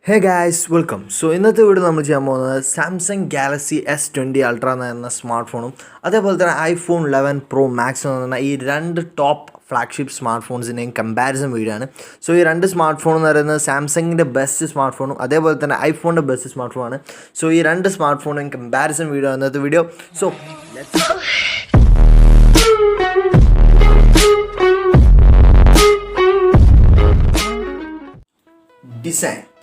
Hey guys, welcome. So ഇന്നത്തെ video നമ്മൾ ചെയ്യാൻ പോകുന്നത് സാംസങ് ഗാലക്സി S20 അൾട്ര എന്ന സ്മാർട്ട് ഫോണും അതേപോലെ തന്നെ ഐഫോൺ 11 പ്രോ മാക്സ് എന്ന് പറഞ്ഞ ഈ രണ്ട് ടോപ്പ് ഫ്ലാഗ്ഷിപ്പ് സ്മാർട്ട് ഫോൺസിൻ്റെയും കമ്പാരിസൺ വീഡിയോ ആണ്. സോ ഈ രണ്ട് സ്മാർട്ട് ഫോൺ എന്ന് പറയുന്നത് സാംസങ്ങിൻ്റെ ബെസ്റ്റ് സ്മാർട്ട് ഫോണും അതേപോലെ തന്നെ ഐഫോണിൻ്റെ ബെസ്റ്റ് സ്മാർട്ട് ഫോണാണ്. സോ ഈ രണ്ട് സ്മാർട്ട് ഫോണും കമ്പാരിസൺ വീഡിയോ ഇന്നത്തെ വീഡിയോ.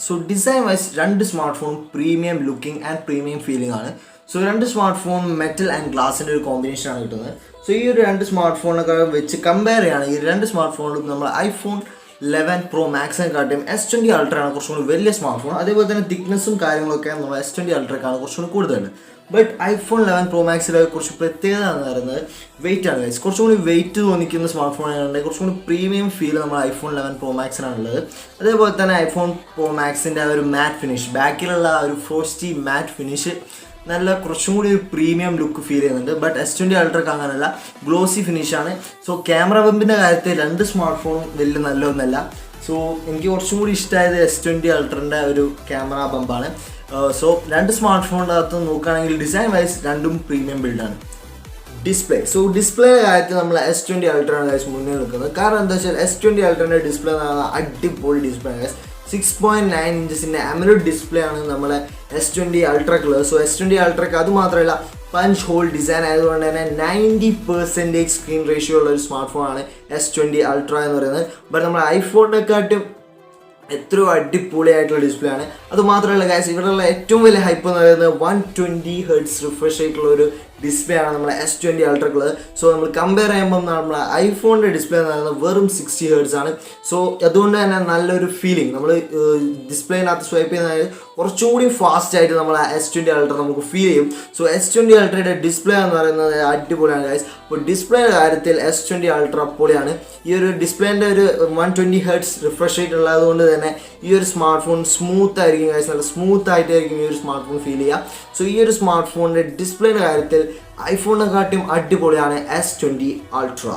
സോ ഡിസൈൻ വൈസ് രണ്ട് smart phone premium looking and premium feeling ആണ്. സോ രണ്ട് സ്മാർട്ട് ഫോൺ മെറ്റൽ ആൻഡ് ഗ്ലാസിൻ്റെ ഒരു കോമ്പിനേഷൻ ആണ് കിട്ടുന്നത്. സോ ഈ ഒരു രണ്ട് സ്മാർട്ട് ഫോണൊക്കെ വെച്ച് കമ്പയർ ചെയ്യുകയാണെങ്കിൽ ഈ രണ്ട് സ്മാർട്ട് ഫോണിലും നമ്മൾ ഐഫോൺ 11 പ്രോ മാക്സിനെക്കാട്ടും S20 അൾട്രയാണ് കുറച്ചും കൂടി വലിയ സ്മാർട്ട് ഫോൺ. അതേപോലെ തന്നെ തിക്നെസ്സും കാര്യങ്ങളൊക്കെ നമ്മൾ S20 അൾട്രക്കാണ് കുറച്ചും കൂടി കൂടുതലുണ്ട്. ബട്ട് ഐഫോൺ 11 പ്രോ മാക്സിലെ കുറച്ച് പ്രത്യേകത എന്ന് പറയുന്നത് വെയിറ്റ് ആണ് ഗൈസ്. കുറച്ചും കൂടി വെയിറ്റ് തോന്നിക്കുന്ന സ്മാർട്ട് ഫോണാണെങ്കിൽ കുറച്ചും കൂടി പ്രീമിയം ഫീൽ നമ്മൾ ഐഫോൺ 11 പ്രോ മാക്സിനാണുള്ളത്. അതേപോലെ തന്നെ ഐഫോൺ പ്രോ മാക്സിൻ്റെ ആ ഒരു മാറ്റ് ഫിനിഷ്, ബാക്കിലുള്ള ആ ഒരു ഫ്രോസ്റ്റി മാറ്റ് ഫിനിഷ് നല്ല കുറച്ചും കൂടി ഒരു പ്രീമിയം ലുക്ക് ഫീൽ ചെയ്യുന്നുണ്ട്. ബട്ട് S20 അൾട്രക്ക് അങ്ങനെയല്ല, ഗ്ലോസി ഫിനിഷാണ്. സോ ക്യാമറ ബമ്പിൻ്റെ കാര്യത്തിൽ രണ്ട് സ്മാർട്ട് ഫോണും വലിയ നല്ലതൊന്നല്ല. സോ എനിക്ക് കുറച്ചും കൂടി ഇഷ്ടമായത് S20 അൾട്രൻ്റെ ഒരു ക്യാമറ ബമ്പാണ്. സോ രണ്ട് സ്മാർട്ട് ഫോണിൻ്റെ അകത്ത് നോക്കുകയാണെങ്കിൽ ഡിസൈൻ വൈസ് രണ്ടും പ്രീമിയം ബിൽഡാണ്. ഡിസ്പ്ലേ കാര്യത്തിൽ നമ്മൾ S20 അൾട്രയാണ് ഗൈസ് മുന്നിൽ നിൽക്കുന്നത്. കാരണം എന്താ വെച്ചാൽ S20 അൾട്രൻ്റെ ഡിസ്പ്ലേ എന്ന് പറഞ്ഞാൽ അടിപൊളി ഡിസ്പ്ലേ ആണ് ഗൈസ്. 6.9 ഇഞ്ചസിൻ്റെ AMOLED ഡിസ്പ്ലേ ആണ് നമ്മളെ S20 അൾട്രക്കുള്ളത്. സോ S20 അൾട്രക്ക് അത് മാത്രമല്ല പഞ്ച് ഹോൾ ഡിസൈൻ ആയതുകൊണ്ട് തന്നെ 90% സ്ക്രീൻ റേഷ്യോ ഉള്ള ഒരു സ്മാർട്ട് ഫോണാണ് S20 അൾട്ര എന്ന് പറയുന്നത്. ബട്ട് നമ്മുടെ ഐഫോണിനെക്കാട്ടും എത്രയോ അടിപൊളിയായിട്ടുള്ള ഡിസ്പ്ലേ ആണ്. അതുമാത്രമല്ല ഗൈസ്, ഇവിടെയുള്ള ഏറ്റവും വലിയ ഹൈപ്പ് എന്ന് പറയുന്നത് 120 ഹെർട്സ് റിഫ്രഷ് ആയിട്ടുള്ള ഒരു ഡിസ്പ്ലേ ആണ് നമ്മളെ S20 അൾട്രക്കുള്ളത്. സോ നമ്മൾ കമ്പയർ ചെയ്യുമ്പോൾ നമ്മളെ ഐഫോണിൻ്റെ ഡിസ്പ്ലേ എന്ന് പറയുന്നത് വെറും 60 ഹെർട്സ് ആണ്. സോ അതുകൊണ്ട് തന്നെ നല്ലൊരു ഫീലിംഗ് നമ്മൾ ഡിസ്പ്ലേനകത്ത് സ്വൈപ്പ് ചെയ്യുന്നത് കുറച്ചും കൂടി ഫാസ്റ്റ് ആയിട്ട് നമ്മൾ S20 അൾട്ര നമുക്ക് ഫീൽ ചെയ്യും. സോ S20 അൾട്രയുടെ ഡിസ്പ്ലേ എന്ന് പറയുന്നത് അടിപൊളിയാണ് ഗൈസ്. അപ്പോൾ ഡിസ്പ്ലേയുടെ കാര്യത്തിൽ S20 അൾട്ര പൊളിയാണ്. ഈ ഒരു ഡിസ്പ്ലേൻ്റെ ഒരു 120 ഹെർട്സ് റിഫ്രഷ് റേറ്റ് ഉള്ളതുകൊണ്ട് തന്നെ ഈ ഒരു സ്മാർട്ട് ഫോൺ സ്മൂത്ത് ആയിരിക്കും ഗൈസ്. നല്ല സ്മൂത്ത് ആയിട്ടായിരിക്കും ഈ ഒരു സ്മാർട്ട് ഫോൺ ഫീൽ ചെയ്യുക. സോ ഈ ഒരു സ്മാർട്ട് ഫോണിൻ്റെ ഡിസ്പ്ലേയുടെ കാര്യത്തിൽ ഐഫോണിനെക്കാട്ടും അടിപൊളിയാണ് S20 അൾട്ര.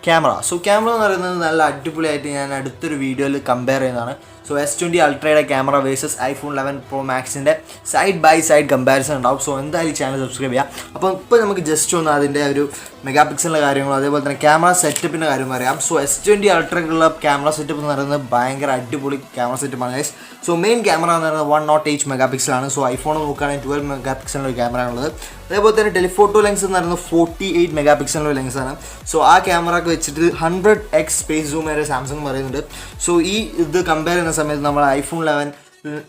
ക്യാമറ എന്ന് പറയുന്നത് നല്ല അടിപൊളിയായിട്ട് ഞാൻ അടുത്തൊരു വീഡിയോയിൽ കമ്പയർ ചെയ്യുന്നതാണ്. സോ S20 അൾട്രയുടെ ക്യാമറ വേഴ്സസ് ഐഫോൺ 11 പ്രോ മാക്സിൻ്റെ സൈഡ് ബൈ സൈഡ് കമ്പാരിസൺ ഉണ്ടാവും. സോ എന്തായാലും ചാനൽ സബ്സ്ക്രൈബ് ചെയ്യാം. അപ്പോൾ ഇപ്പോൾ നമുക്ക് ജസ്റ്റ് ഒന്ന് അതിൻ്റെ ഒരു മെഗാ പിക്സലിൻ്റെ കാര്യങ്ങളും അതേപോലെ തന്നെ ക്യാമറ സെറ്റപ്പിൻ്റെ കാര്യം പറയാം. സോ S20 അൾട്രക്കുള്ള ക്യാമറ സെറ്റപ്പ് എന്ന് പറയുന്നത് ഭയങ്കര അടിപൊളി ക്യാമറ സെറ്റപ്പാണ് ഗൈസ്. സോ മെയിൻ ക്യാമറ എന്ന് പറയുന്നത് 108 മെഗാ പിക്സലാണ്. സോ ഐഫോൺ നോക്കുകയാണെങ്കിൽ 12 മെഗാ പിക്സലിൻ്റെ ഒരു ക്യാമറ ആണുള്ളത്. അതേപോലെ തന്നെ ടെലിഫോട്ടോ ലെൻസ് എന്ന് പറയുന്നത് 48 മെഗാ പിക്സലിൻ്റെ ഒരു ലെൻസാണ്. സോ ആ ക്യാമറക്ക് വെച്ചിട്ട് 100x സ്പേസ് സൂം വരെ സാംസങ് പറയുന്നുണ്ട്. സോ ഈ ഇത് കമ്പയർ ചെയ്യുന്ന സമയത്ത് നമ്മൾ ഐഫോൺ 11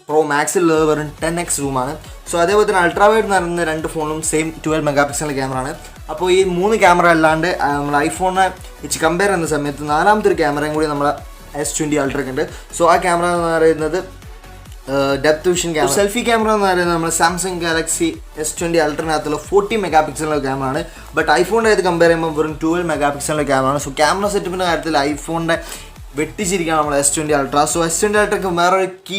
പ്രോ മാക്സിലുള്ളത് വെറും 10x സൂമാണ്. സോ അതേപോലെ തന്നെ അൾട്രാ വൈഡ് എന്ന് പറയുന്ന രണ്ട് ഫോണും സെയിം 12 മെഗാ പിക്സലിൻ്റെ ക്യാമറ ആണ്. അപ്പോൾ ഈ മൂന്ന് ക്യാമറ അല്ലാണ്ട് നമ്മൾ ഐഫോണിനെ വെച്ച് കമ്പയർ ചെയ്യുന്ന സമയത്ത് നാലാമത്തെ ഒരു ക്യാമറയും കൂടി നമ്മൾ S20 അൾട്രയ്ക്ക് ഉണ്ട്. സോ ആ ക്യാമറ എന്ന് പറയുന്നത് depth vision camera. Selfie camera എന്ന് പറയുന്നത് നമ്മൾ സാംസങ് ഗാലക്സി S20 അൾട്രനകത്തുള്ള 40 മെഗാ പിക്സലിൻ്റെ ക്യാമറ ആണ്. ബട്ട് ഐഫോണിൻ്റെ ആയിട്ട് കമ്പയർ ചെയ്യുമ്പോൾ വെറും 12 മെഗാ പിക്സലിൻ്റെ ക്യാമറ ആണ്. സോ ക്യാമറ സെറ്റപ്പിൻ്റെ കാര്യത്തിൽ ഐഫോണിൻ്റെ വെട്ടിച്ചിരിക്കുകയാണ് നമ്മൾ S20 അൾട്ര. സോ S20 അൾട്രയ്ക്ക് വേറൊരു കീ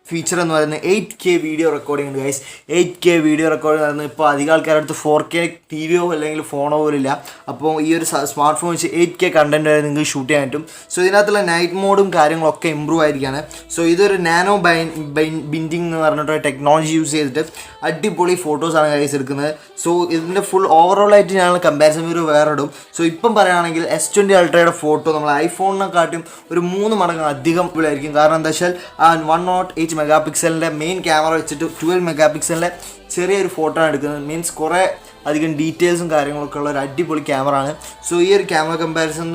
ഫീച്ചർ എന്ന് പറയുന്നത് 8K വീഡിയോ റെക്കോർഡിംഗ് ഉണ്ട് ഗൈസ്. 8K വീഡിയോ റെക്കോർഡിംഗ് പറയുന്നത് ഇപ്പോൾ അധികം ആൾക്കാരുടെ അടുത്ത് 4K TV അല്ലെങ്കിൽ ഫോണോ പോലും ഇല്ല. അപ്പോൾ ഈ ഒരു സ്മാർട്ട് ഫോൺ വെച്ച് 8K കണ്ടൻറ്റ് വരെ നിങ്ങൾക്ക് ഷൂട്ട് ചെയ്യാൻ പറ്റും. സോ ഇതിനകത്തുള്ള നൈറ്റ് മോഡും കാര്യങ്ങളൊക്കെ ഇമ്പ്രൂവ് ആയിരിക്കുകയാണ്. സോ ഇതൊരു നാനോ ബിൻഡിങ് എന്ന് പറഞ്ഞിട്ട് ടെക്നോളജി യൂസ് ചെയ്തിട്ട് അടിപൊളി ഫോട്ടോസാണ് ഗൈസ് എടുക്കുന്നത്. സോ ഇതിൻ്റെ ഫുൾ ഓവറോളായിട്ട് ഞങ്ങൾ കമ്പാരിസൺ വീഡിയോ വേറെ ഇടും. സോ ഇപ്പം പറയുകയാണെങ്കിൽ S20 അൾട്രയുടെ ഫോട്ടോ നമ്മൾ ഐഫോണിനെക്കാട്ടും ഒരു 3 മടങ്ങ് അധികം ആയിരിക്കും. കാരണം എന്താ വെച്ചാൽ ആ 108 മെഗാ പിക്സലിൻ്റെ മെയിൻ ക്യാമറ വെച്ചിട്ട് 12 മെഗാ പിക്സലിൻ്റെ ചെറിയൊരു ഫോട്ടോ ആണ് എടുക്കുന്നത്. മീൻസ് കുറേ അധികം ഡീറ്റെയിൽസും കാര്യങ്ങളൊക്കെ ഉള്ള ഒരു അടിപൊളി ക്യാമറ ആണ്. സോ ഈ ഒരു ക്യാമറ കമ്പാരിസൺ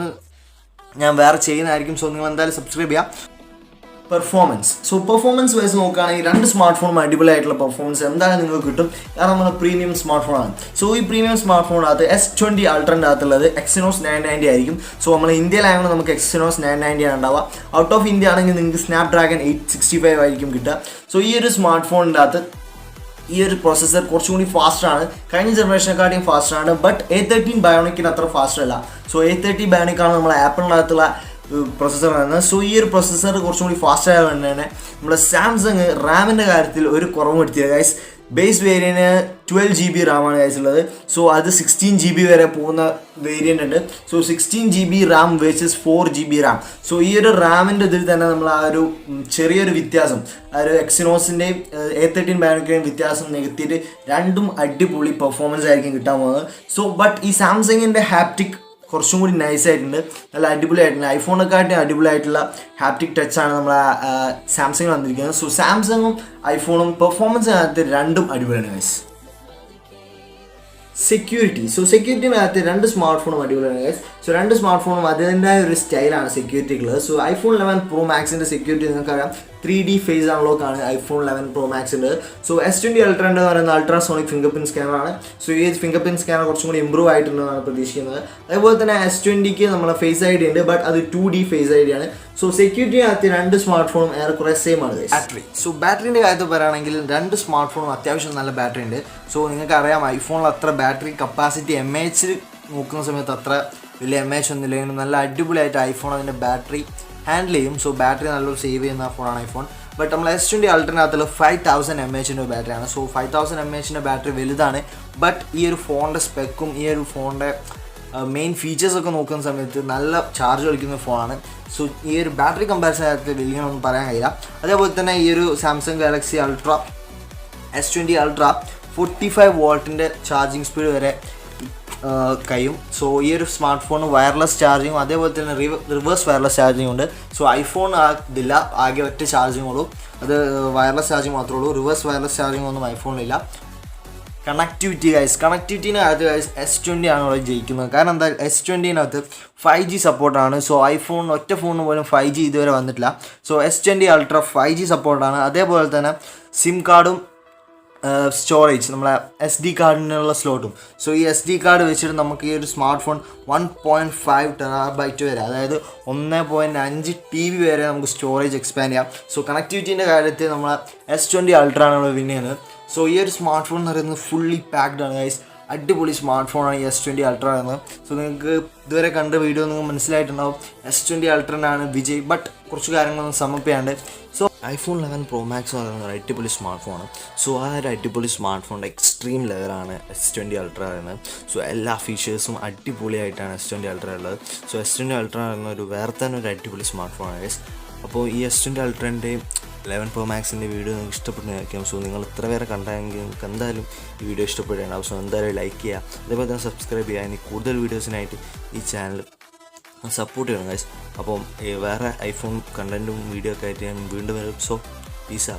ഞാൻ വേറെ ചെയ്യുന്നതായിരിക്കും. സോ നിങ്ങൾ എന്തായാലും സബ്സ്ക്രൈബ് ചെയ്യാം. പെർഫോമൻസ് വൈസ് നോക്കുകയാണെങ്കിൽ രണ്ട് സ്മാർട്ട് ഫോണും അടിപൊളിയായിട്ടുള്ള പെർഫോമൻസ് എന്തായാലും നിങ്ങൾക്ക് കിട്ടും. കാരണം നമ്മൾ പ്രീമിയം സ്മാർട്ട് ഫോണാണ്. സോ ഈ പ്രീമിയം സ്മാർട്ട് ഫോണിനകത്ത് S20 അൾട്രൻ്റെ അകത്തുള്ളത് Exynos 990 ആയിരിക്കും. സോ നമ്മൾ ഇന്ത്യയിലായതുകൊണ്ട് നമുക്ക് Exynos 990 ആണ് ഉണ്ടാവുക. ഔട്ട് ഓഫ് ഇന്ത്യ ആണെങ്കിൽ നിങ്ങൾക്ക് സ്നാപ്ഡ്രാഗൺ 865 ആയിരിക്കും കിട്ടുക. സോ ഈ ഒരു സ്മാർട്ട് ഫോണിൻ്റെ അകത്ത് ഈ ഒരു പ്രോസസ്സർ കുറച്ചും കൂടി ഫാസ്റ്റാണ്, കഴിഞ്ഞ ജനറേഷനെക്കാട്ടിയും ഫാസ്റ്റാണ്. ബട്ട് A13 ബയോണിക്കിന് അത്ര ഫാസ്റ്റ് അല്ല. സോ A30 ബയോണിക്കാണ് നമ്മൾ ആപ്പിളിനകത്തുള്ള പ്രോസസ്സർ വരുന്നത്. സോ ഈ ഒരു പ്രോസസ്സർ കുറച്ചും കൂടി ഫാസ്റ്റ് ആയതുകൊണ്ട് തന്നെ നമ്മുടെ സാംസങ് റാമിൻ്റെ കാര്യത്തിൽ ഒരു കുറവ് വരുത്തിയത് ഗൈസ്. ബേസ് വേരിയൻറ്റ് 12 GB റാമാണ് ഗൈസ് ഉള്ളത്. സോ അത് 16 GB വരെ പോകുന്ന വേരിയൻ്റ് ഉണ്ട്. So 16 GB RAM versus 4 GB RAM. So ഈ ഒരു റാമിൻ്റെ ഇതിൽ തന്നെ നമ്മൾ ആ ഒരു ചെറിയൊരു വ്യത്യാസം, ആ ഒരു എക്സിനോസിൻ്റെയും A13 ബാനൊക്കെയും വ്യത്യാസം നികത്തിയിട്ട് രണ്ടും അടിപൊളി പെർഫോമൻസ് ആയിരിക്കും കിട്ടാൻ പോകുന്നത്. സോ ബട്ട് ഈ സാംസങ്ങിൻ്റെ ഹാപ്റ്റിക് കുറച്ചും കൂടി നൈസായിട്ടുണ്ട്, നല്ല അടിപൊളിയായിട്ടുണ്ട്. ഐഫോണൊക്കെയായിട്ട് അടിപൊളിയായിട്ടുള്ള ഹാപ്റ്റിക് ടച്ചാണ് നമ്മളെ സാംസങ് വന്നിരിക്കുന്നത്. സോ സാംസങ്ങും ഐഫോണും പെർഫോമൻസിനകത്ത് രണ്ടും അടിപൊളിയാണ് ഗൈസ്. സെക്യൂരിറ്റിനകത്ത് രണ്ട് സ്മാർട്ട് ഫോണും അടിപൊളിയാണ് ഗൈസ്. സോ രണ്ട് സ്മാർട്ട് ഫോണും അതിൻ്റെതായ ഒരു സ്റ്റൈലാണ് സെക്യൂരിറ്റിക്കുള്ളത്. സോ ഐഫോൺ 11 Pro Maxൻ്റെ സെക്യൂരിറ്റി നിങ്ങൾക്കറിയാം 3D ഫേസ് അൺലോക്കാണ് ഐഫോൺ 11 Pro Maxൻ്റെ. സോ S20 Ultra എന്ന് പറയുന്ന അൾട്രാസോണിക് ഫിംഗർ പ്രിൻറ്റ് സ്കാനറാണ്. സോ ഈ ഫിംഗർ പ്രിൻറ്റ് സ്കാനർ കുറച്ചും കൂടി ഇമ്പ്രൂവ് ആയിട്ടുണ്ടെന്നാണ് പ്രതീക്ഷിക്കുന്നത്. അതേപോലെ തന്നെ S20ക്ക് നമ്മളെ ഫേസ് ഐ ഡി ഉണ്ട്, ബട്ട് അത് 2D ഫേസ് ഐ ഡി ആണ്. സോ സെക്യൂരിറ്റിനകത്ത് രണ്ട് സ്മാർട്ട് ഫോണും ഏറെക്കുറെ സെയിം ആണ്. ബാറ്ററിൻ്റെ കാര്യത്തിൽ പറയുകയാണെങ്കിൽ രണ്ട് സ്മാർട്ട് ഫോണും അത്യാവശ്യം നല്ല ബാറ്ററി ഉണ്ട്. സോ നിങ്ങൾക്കറിയാം ഐഫോണിൽ അത്ര ബാറ്ററി കപ്പാസിറ്റി MAH നോക്കുന്ന സമയത്ത് അത്ര വലിയ MAH ഒന്നുമില്ലെങ്കിലും നല്ല അടിപൊളിയായിട്ട് ഐഫോൺ അതിൻ്റെ ബാറ്ററി ഹാൻഡിൽ ചെയ്യും. സോ ബാറ്ററി നല്ലൊരു സേവ് ചെയ്യുന്ന ഫോണാണ് ഐഫോൺ. ബട്ട് നമ്മൾ S20 Ultraനകത്തുള്ള 5000 mAh ബാറ്ററിയാണ്. സോ 5000 mAh ബാറ്ററി വലുതാണ്. ബട്ട് ഈ ഒരു ഫോണിൻ്റെ സ്പെക്കും ഈ ഒരു ഫോണിൻ്റെ മെയിൻ ഫീച്ചേഴ്സൊക്കെ നോക്കുന്ന സമയത്ത് നല്ല ചാർജ് കളിക്കുന്ന ഫോണാണ്. സോ ഈ ഒരു ബാറ്ററി കമ്പാരിസൺ വലിയൊന്നും പറയാൻ കഴിയില്ല. അതേപോലെ തന്നെ ഈ ഒരു Samsung Galaxy ultra S20 Ultra 45 വോൾട്ടിൻ്റെ ചാർജിങ് സ്പീഡ് വരെ കഴിയും. സോ ഈ ഒരു സ്മാർട്ട് ഫോൺ വയർലെസ് ചാർജിങ്ങും അതേപോലെ തന്നെ റിവേഴ്സ് വയർലെസ് ചാർജിങ്ങും ഉണ്ട്. സോ ഐഫോൺ ഇതില്ല, ആകെ ഒറ്റ ചാർജിങ് ഉള്ളൂ, അത് വയർലെസ് ചാർജിങ് മാത്രമേ ഉള്ളൂ. റിവേഴ്സ് വയർലെസ് ചാർജിങ് ഒന്നും ഐഫോണിലില്ല. കണക്ടിവിറ്റിനകത്ത് S20 ആണ് ഇവിടെ ജയിക്കുന്നത്. കാരണം എന്താ, S20നകത്ത് 5G സപ്പോർട്ടാണ്. സോ ഐഫോൺ ഒറ്റ ഫോണിന് പോലും 5G ഇതുവരെ വന്നിട്ടില്ല. സോ S20 Ultra 5G സപ്പോർട്ടാണ്. അതേപോലെ തന്നെ സിം കാർഡും സ്റ്റോറേജ് നമ്മളെ SD കാർഡിനുള്ള സ്ലോട്ടും. സോ ഈ SD കാർഡ് വെച്ചിട്ട് നമുക്ക് ഈ ഒരു സ്മാർട്ട് ഫോൺ 1.5 TB വരെ, അതായത് 1.5 TB വരെ നമുക്ക് സ്റ്റോറേജ് എക്സ്പാൻഡ് ചെയ്യാം. സോ കണക്ടിവിറ്റീൻ്റെ കാര്യത്തിൽ നമ്മളെ S20 Ultra ആണ് വിൻ ചെയ്യുന്നത്. സോ ഈ ഒരു സ്മാർട്ട് ഫോൺ എന്ന് പറയുന്നത് ഫുള്ളി പാക്ഡ് ആണ് ഗൈസ്. അടിപൊളി സ്മാർട്ട് ഫോണാണ് ഈ S20 Ultra എന്നത്. സോ നിങ്ങൾക്ക് ഇതുവരെ കണ്ട വീഡിയോ നിങ്ങൾക്ക് മനസ്സിലായിട്ടുണ്ടാവും S20 Ultraനാണ് വിജയ്. ബട്ട് കുറച്ച് കാര്യങ്ങളൊന്നും സമർപ്പിക്കാണ്ട്. സോ ഐഫോൺ 11 Pro Max എന്ന് പറയുന്നത് ഒരു അടിപൊളി സ്മാർട്ട് ഫോണാണ്. സോ ആ ഒരു അടിപൊളി സ്മാർട്ട് ഫോണിൻ്റെ എക്സ്ട്രീം ലെവലാണ് S20 Ultra എന്നത്. സോ എല്ലാ ഫീച്ചേഴ്സും അടിപൊളിയായിട്ടാണ് S20 Ultra ഉള്ളത്. സോ S20 Ultra എന്ന ഒരു വേറെ തന്നെ ഒരു അടിപൊളി സ്മാർട്ട് ഫോണാണ് ഗൈസ്. അപ്പോൾ ഈ S20 Ultraൻ്റെയും 11 Pro Maxൻ്റെ വീഡിയോ നിങ്ങൾക്ക് ഇഷ്ടപ്പെടുന്നതായിരിക്കും. സോ നിങ്ങൾ ഇത്ര പേരെ കണ്ടെങ്കിൽ നിങ്ങൾക്ക് എന്തായാലും ഈ വീഡിയോ ഇഷ്ടപ്പെടുകയാണ്. സോ എന്തായാലും ലൈക്ക് ചെയ്യുക, അതേപോലെ തന്നെ സബ്സ്ക്രൈബ് ചെയ്യുക. ഇനി കൂടുതൽ വീഡിയോസിനായിട്ട് ഈ ചാനൽ സപ്പോർട്ട് ചെയ്യണം ഗൈസ്. അപ്പം വേറെ ഐഫോൺ കണ്ടൻറ്റും വീഡിയോ ഒക്കെ ആയിട്ട് ഞാൻ വീണ്ടും വരും. So piece.